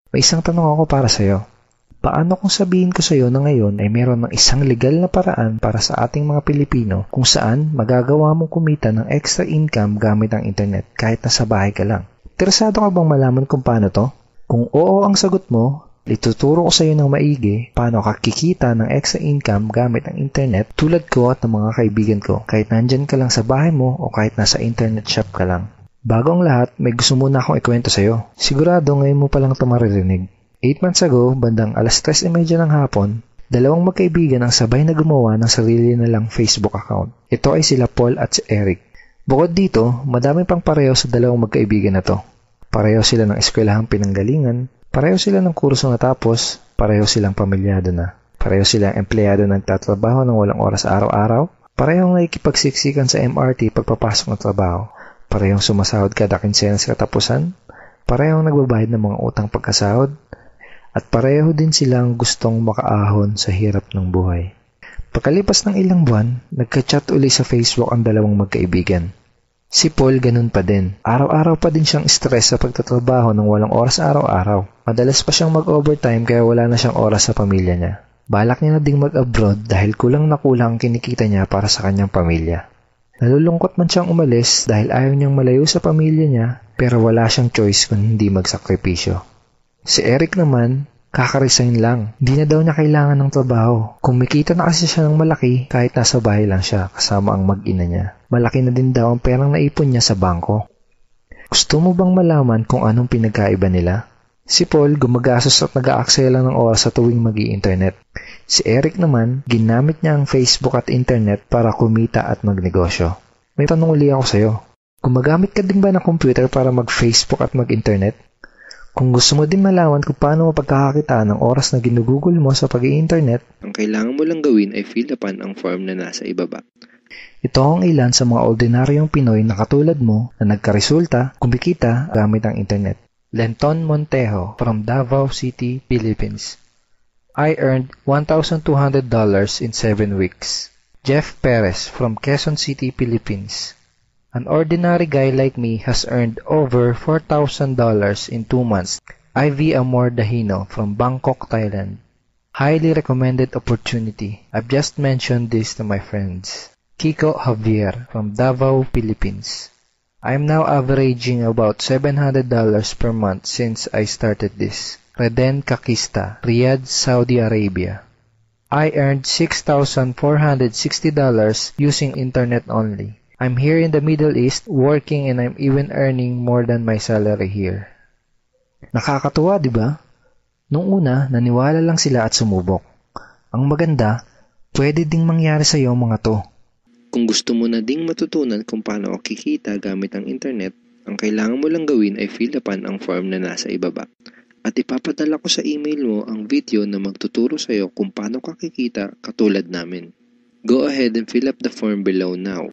May isang tanong ako para sa'yo. Paano kung sabihin ko sa'yo na ngayon ay meron ng isang legal na paraan para sa ating mga Pilipino kung saan magagawa mong kumita ng extra income gamit ang internet kahit nasa bahay ka lang? Interesado ka bang malaman kung paano to? Kung oo ang sagot mo, ituturo ko sa iyo ng maigi paano ka kikita ng extra income gamit ang internet tulad ko at ng mga kaibigan ko kahit nandyan ka lang sa bahay mo o kahit nasa internet shop ka lang. Bago ang lahat, may gusto muna akong ikwento sa iyo. Sigurado ngayon mo palang ito maririnig. 8 months ago, bandang 3:30 ng hapon, dalawang magkaibigan ang sabay na gumawa ng sarili nilang Facebook account. Ito ay sila Paul at si Eric. Bukod dito, madami pang pareho sa dalawang magkaibigan na to. Pareho sila ng eskwelahang pinanggalingan, pareho sila ng kurso natapos, pareho silang pamilyado na. Pareho silang empleyado na nagtatrabaho ng walang oras araw-araw, parehong nakikipagsiksikan sa MRT pagpapasok ng trabaho, parehong sumasahod kada kinsenas katapusan, parehong nagbabayad ng mga utang pagkasahod, at pareho din silang gustong makaahon sa hirap ng buhay. Pagkalipas ng ilang buwan, nagka-chat uli sa Facebook ang dalawang magkaibigan. Si Paul ganun pa din. Araw-araw pa din siyang stress sa pagtatrabaho ng walang oras araw-araw. Madalas pa siyang mag-overtime kaya wala na siyang oras sa pamilya niya. Balak niya na ding mag-abroad dahil kulang na kulang ang kinikita niya para sa kanyang pamilya. Nalulungkot man siyang umalis dahil ayaw niyang malayo sa pamilya niya pero wala siyang choice kung hindi magsakripisyo. Si Eric naman, kaka-resign lang. Hindi na daw niya kailangan ng trabaho. Kumikita na kasi siya ng malaki kahit nasa bahay lang siya kasama ang mag-ina niya. Malaki na din daw ang perang naipon niya sa bangko. Gusto mo bang malaman kung anong pinagkaiba nila? Si Paul gumagastos at nag-aaksaya lang ng oras sa tuwing mag-i-internet. Si Eric naman, ginamit niya ang Facebook at internet para kumita at magnegosyo. May tanong uli ako sa'yo. Gumagamit ka din ba ng computer para mag-Facebook at mag-internet? Kung gusto mo din malaman kung paano mapagkakakitaan ng oras na ginugugol mo sa pag-i-internet, ang kailangan mo lang gawin ay fill upan ang form na nasa ibaba. Ito ang ilan sa mga ordinaryong Pinoy na katulad mo na nagkaresulta, kumikita gamit ang internet. Lenton Montejo from Davao City, Philippines. I earned $1,200 in 7 weeks. Jeff Perez from Quezon City, Philippines. An ordinary guy like me has earned over $4,000 in 2 months. Ivy Amor Dahino from Bangkok, Thailand. Highly recommended opportunity. I've just mentioned this to my friends. Kiko Javier from Davao, Philippines. I'm now averaging about $700 per month since I started this. Reden Kakista, Riyadh, Saudi Arabia. I earned $6,460 using internet only. I'm here in the Middle East working and I'm even earning more than my salary here. Nakakatuwa, di ba? Nung una, naniwala lang sila at sumubok. Ang maganda, pwede ding mangyari sa iyo mga to. Kung gusto mo na ding matutunan kung paano kikita gamit ang internet, ang kailangan mo lang gawin ay fill upan ang form na nasa ibaba. At ipapadala ko sa email mo ang video na magtuturo sa iyo kung paano ka kikita katulad namin. Go ahead and fill up the form below now.